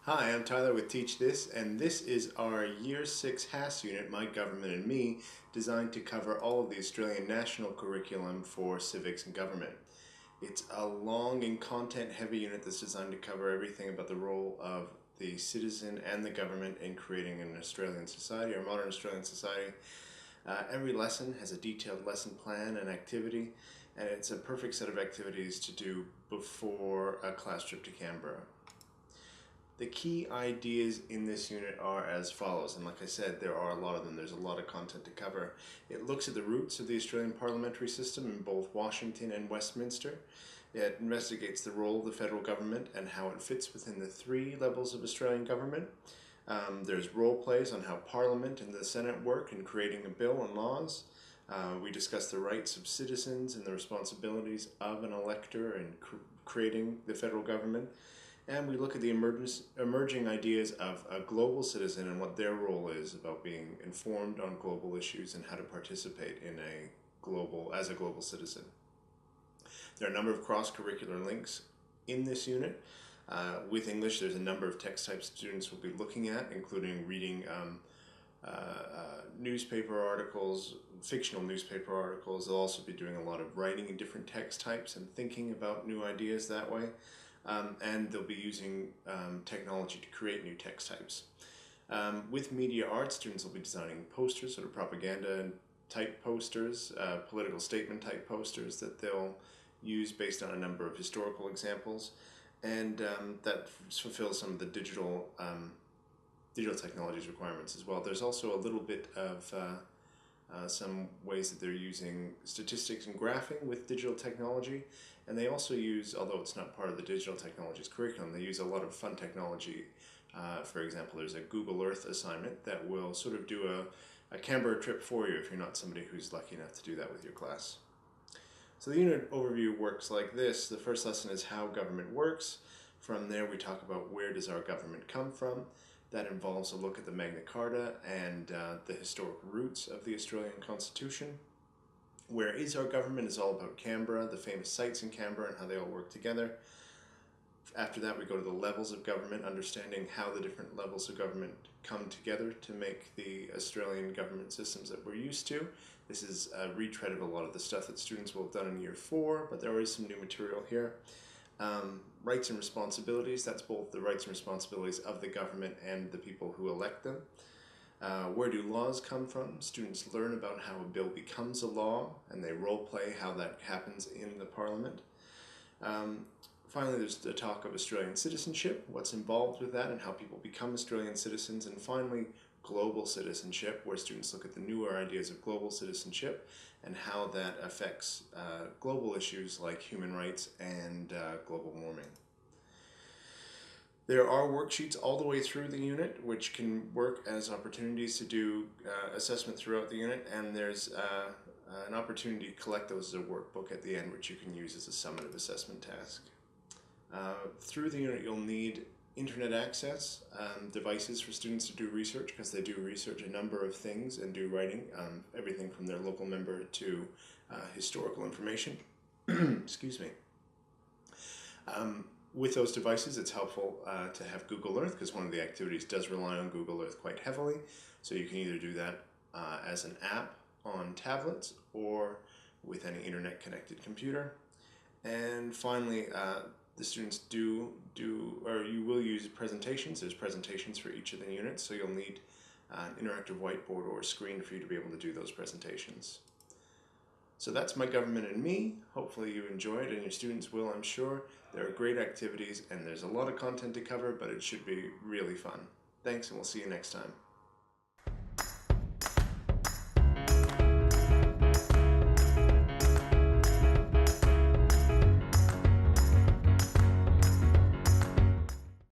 Hi, I'm Tyler with Teach This, and this is our Year 6 HAS unit, My Government and Me, designed to cover all of the Australian national curriculum for civics and government. It's a long and content-heavy unit that's designed to cover everything about the role of the citizen and the government in creating an Australian society, or modern Australian society. Every lesson has a detailed lesson plan and activity, and it's a perfect set of activities to do before a class trip to Canberra. The key ideas in this unit are as follows, and like I said, there are a lot of them. There's a lot of content to cover. It looks at the roots of the Australian parliamentary system in both Washington and Westminster. It investigates the role of the federal government and how it fits within the three levels of Australian government. There's role plays on how Parliament and the Senate work in creating a bill and laws. We discuss the rights of citizens and the responsibilities of an elector in creating the federal government. And we look at the emerging ideas of a global citizen and what their role is about being informed on global issues and how to participate in as a global citizen. There are a number of cross-curricular links in this unit. With English, there's a number of text types students will be looking at, including reading newspaper articles, fictional newspaper articles. They'll also be doing a lot of writing in different text types and thinking about new ideas that way. And they'll be using technology to create new text types. With media arts, students will be designing posters, sort of propaganda type posters, political statement type posters that they'll use based on a number of historical examples, and that fulfills some of the digital technologies requirements as well. There's also a little bit of some ways that they're using statistics and graphing with digital technology, and they also use, although it's not part of the digital technologies curriculum, they use a lot of fun technology. For example, there's a Google Earth assignment that will sort of do a Canberra trip for you if you're not somebody who's lucky enough to do that with your class. So the unit overview works like this. The first lesson is how government works. From there we talk about where does our government come from. That involves a look at the Magna Carta and the historic roots of the Australian Constitution. Where is our government is all about Canberra, the famous sites in Canberra and how they all work together. After that we go to the levels of government, understanding how the different levels of government come together to make the Australian government systems that we're used to. This is a retread of a lot of the stuff that students will have done in Year 4, but there is some new material here. Rights and responsibilities, that's both the rights and responsibilities of the government and the people who elect them. Where do laws come from? Students learn about how a bill becomes a law, and they role play how that happens in the Parliament. Finally, there's the talk of Australian citizenship, what's involved with that and how people become Australian citizens. And finally, global citizenship, where students look at the newer ideas of global citizenship and how that affects global issues like human rights and global warming. There are worksheets all the way through the unit, which can work as opportunities to do assessment throughout the unit, and there's an opportunity to collect those as a workbook at the end, which you can use as a summative assessment task. Through the unit, you'll need internet access, devices for students to do research, because they do research a number of things and do writing, everything from their local member to historical information. Excuse me. With those devices, it's helpful to have Google Earth, because one of the activities does rely on Google Earth quite heavily. So you can either do that as an app on tablets or with any internet-connected computer. And finally, the students you will use presentations. There's presentations for each of the units, so you'll need an interactive whiteboard or a screen for you to be able to do those presentations. So that's My Government and Me. Hopefully you enjoyed, and your students will, I'm sure. There are great activities, and there's a lot of content to cover, but it should be really fun. Thanks, and we'll see you next time.